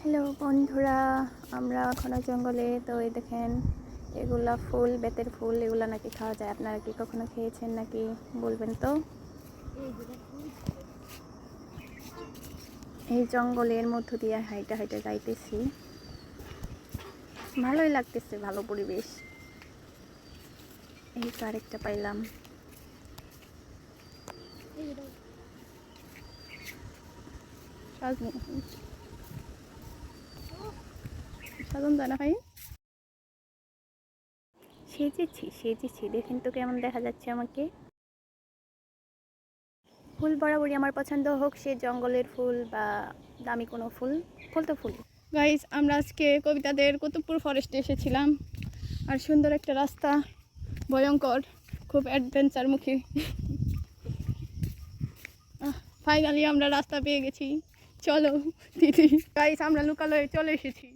Hello বন্ধুরা, আমরা এখনো জঙ্গলে। তো এই দেখেন, এগুলা ফুল, বেতের ফুল। এগুলা নাকি খাওয়া যায়। আপনারা কি কখনো খেয়েছেন নাকি বলবেন তো। এই জঙ্গলের মধ্য দিয়ে হাইটে হাইটে যাইতেছি, ভালোই লাগতেছে, ভালো পরিবেশ। এই তো আরেকটা পাইলাম। সাধন জানা হয়। সেজেছি দেখেন তো কেমন দেখা যাচ্ছে আমাকে। ফুল বরাবরই আমার পছন্দ, হোক সে জঙ্গলের ফুল বা দামি কোনো ফুল। ফুল তো ফুল। গাইস, আমরা আজকে কবিতাদের কুতুবপুর ফরেস্টে এসেছিলাম। আর সুন্দর একটা রাস্তা, ভয়ঙ্কর, খুব অ্যাডভেঞ্চারমুখী। ফাইনালি আমরা রাস্তা পেয়ে গেছি। চলো দিদি। গাইস, আমরা লোকালয়ে চলে এসেছি।